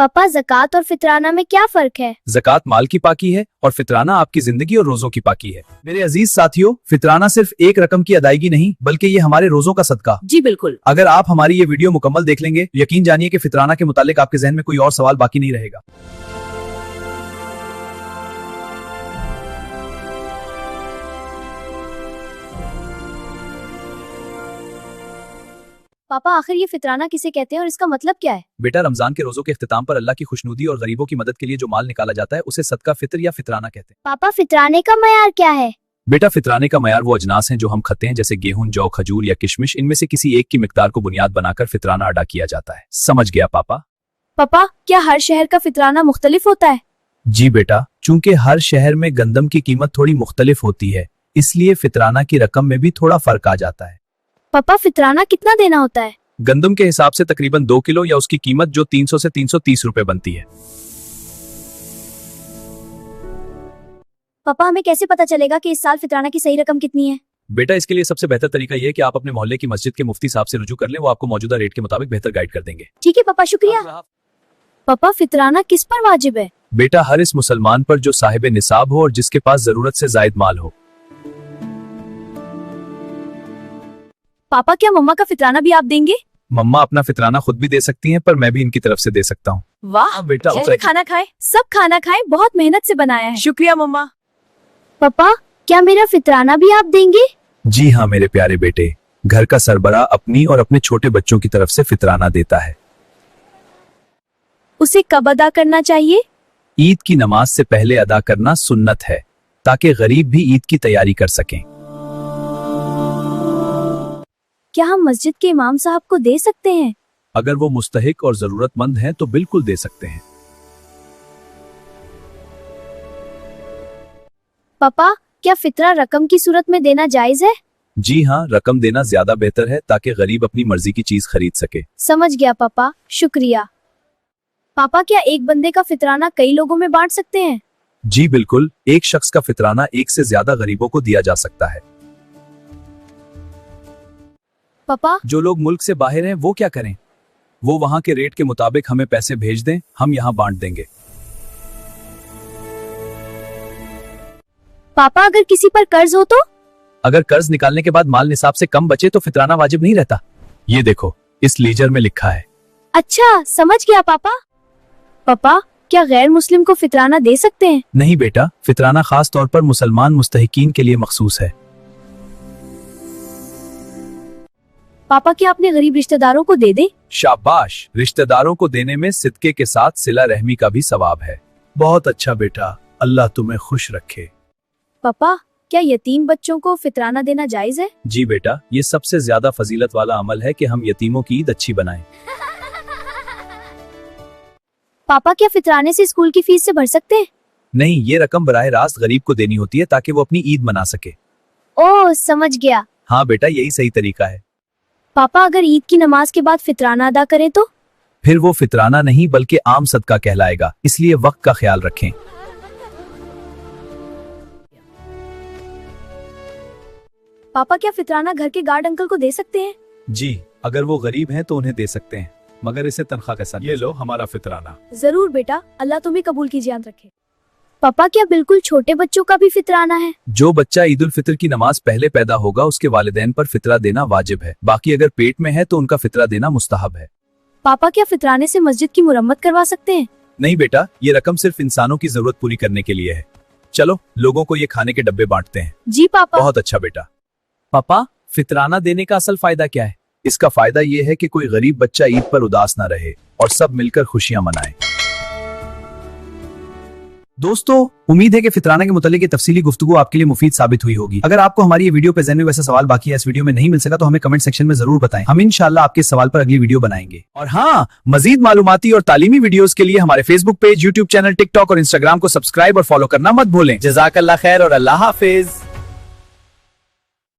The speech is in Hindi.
पापा ज़कात और फितराना में क्या फर्क है? ज़कात माल की पाकी है और फितराना आपकी जिंदगी और रोजों की पाकी है। मेरे अजीज साथियों, फितराना सिर्फ एक रकम की अदायगी नहीं बल्कि ये हमारे रोजों का सदका। जी बिल्कुल। अगर आप हमारी ये वीडियो मुकम्मल देख लेंगे, यकीन जानिए कि फितराना के मुतालिक आपके जहन में कोई और सवाल बाकी नहीं रहेगा। पापा आखिर ये फितराना किसे कहते हैं और इसका मतलब क्या है? बेटा, रमजान के रोजों के इख्तिताम पर अल्लाह की खुशनुदी और गरीबों की मदद के लिए जो माल निकाला जाता है उसे सदका फितर या फितराना कहते हैं। पापा फितराने का मयार क्या है? बेटा, फितराने का मयार वो अजनास हैं जो हम खाते हैं, जैसे गेहूं, जौ, खजूर या किशमिश। इनमें से किसी एक की मिकदार को बुनियाद बनाकर फितराना अदा किया जाता है। समझ गया पापा? पापा क्या हर शहर का फितराना मुख्तलिफ होता है? जी बेटा, चूंकि हर शहर में गंदम की कीमत थोड़ी मुख्तलिफ होती है, इसलिए फितराना की रकम में भी थोड़ा फर्क आ जाता है। पापा फितराना कितना देना होता है? गंदम के हिसाब से तकरीबन 2 किलो या उसकी कीमत जो 300 से 330 रुपए बनती है। पापा हमें कैसे पता चलेगा कि इस साल फितराना की सही रकम कितनी है? बेटा, इसके लिए सबसे बेहतर तरीका यह है कि आप अपने मोहल्ले की मस्जिद के मुफ्ती साहब से रुजू कर लें। वो आपको मौजूदा रेट के मुताबिक बेहतर गाइड कर देंगे। ठीक है पापा, शुक्रिया। पापा फितराना किस पर वाजिब है? बेटा, हर इस मुसलमान पर जो साहिब निसाब हो और जिसके पास जरूरत से जायद माल हो। पापा क्या मम्मा का फितराना भी आप देंगे? मम्मा अपना फितराना खुद भी दे सकती हैं, पर मैं भी इनकी तरफ से दे सकता हूँ। वाह बेटा, खाना खाए, सब खाना खाए, बहुत मेहनत से बनाया है। शुक्रिया मम्मा। पापा क्या मेरा फितराना भी आप देंगे? जी हाँ मेरे प्यारे बेटे, घर का सरबराह अपनी और अपने छोटे बच्चों की तरफ से फितराना देता है। उसे कब अदा करना चाहिए? ईद की नमाज से पहले अदा करना सुन्नत है, ताकि गरीब भी ईद की तैयारी कर सकें। क्या हम मस्जिद के इमाम साहब को दे सकते हैं? अगर वो मुस्तहिक और जरूरतमंद हैं तो बिल्कुल दे सकते हैं। पापा क्या फितरा रकम की सूरत में देना जायज है? जी हाँ, रकम देना ज्यादा बेहतर है ताकि गरीब अपनी मर्जी की चीज खरीद सके। समझ गया पापा, शुक्रिया। पापा क्या एक बंदे का फितराना कई लोगों में बांट सकते हैं? जी बिल्कुल, एक शख्स का फितराना एक से ज्यादा गरीबों को दिया जा सकता है। पापा जो लोग मुल्क से बाहर हैं वो क्या करें? वो वहाँ के रेट के मुताबिक हमें पैसे भेज दें, हम यहाँ बांट देंगे। पापा अगर किसी पर कर्ज हो तो? अगर कर्ज निकालने के बाद माल निसाब से कम बचे तो फितराना वाजिब नहीं रहता। ये देखो, इस लीजर में लिखा है। अच्छा समझ गया पापा। पापा क्या गैर मुस्लिम को फितराना दे सकते हैं? नहीं बेटा, फितराना खास तौर पर मुसलमान मुस्तहिकीन के लिए मखसूस है। पापा क्या अपने गरीब रिश्तेदारों को दे दें? शाबाश, रिश्तेदारों को देने में सिदके के साथ सिला रहमी का भी सवाब है। बहुत अच्छा बेटा, अल्लाह तुम्हें खुश रखे। पापा क्या यतीम बच्चों को फितराना देना जायज है? जी बेटा, ये सबसे ज्यादा फजीलत वाला अमल है कि हम यतीमों की ईद अच्छी बनाएं। पापा क्या फितराने से स्कूल की फीस से भर सकते हैं? नहीं, ये रकम बराह रास्त गरीब को देनी होती है ताकि वो अपनी ईद मना सके। ओह समझ गया। हाँ बेटा, यही सही तरीका है। पापा अगर ईद की नमाज के बाद फितराना अदा करें तो? फिर वो फितराना नहीं बल्कि आम सदका कहलाएगा, इसलिए वक्त का ख्याल रखें। पापा क्या फितराना घर के गार्ड अंकल को दे सकते हैं? जी, अगर वो गरीब हैं तो उन्हें दे सकते हैं, मगर इसे तनख्वाह के साथ। ये लो हमारा फितराना। जरूर बेटा, अल्लाह तुम्हें कबूल की जान रखे। पापा क्या बिल्कुल छोटे बच्चों का भी फितराना है? जो बच्चा ईद उल फितर की नमाज पहले पैदा होगा उसके वालिदैन पर फितरा देना वाजिब है, बाकी अगर पेट में है तो उनका फितरा देना मुस्तहब है। पापा क्या फितराने से मस्जिद की मुरम्मत करवा सकते हैं? नहीं बेटा, ये रकम सिर्फ इंसानों की जरूरत पूरी करने के लिए है। चलो लोगों को ये खाने के डब्बे बांटते हैं। जी पापा। बहुत अच्छा बेटा। पापा फितराना देने का असल फायदा क्या है? इसका फायदा ये है कि कोई गरीब बच्चा ईद पर उदास ना रहे और सब मिलकर खुशियां मनाएं। दोस्तों, उम्मीद है कि फितराना के मुतालिक तफसीली गुफ्तगू आपके लिए मुफीद साबित हुई होगी। अगर आपको हमारी ये वीडियो पे ज़हन में वैसा सवाल बाकी है, इस वीडियो में नहीं मिल सका तो हमें कमेंट सेक्शन में जरूर बताएं। हम इंशाल्लाह आपके सवाल पर अगली वीडियो बनाएंगे। और हाँ, मजीद मालूमाती और तालीमी वीडियोस के लिए हमारे Facebook page, YouTube channel, TikTok और इंस्टाग्राम को सब्सक्राइब और फॉलो करना मत भूलें। जज़ाकल्लाह खैर और अल्लाह हाफिज।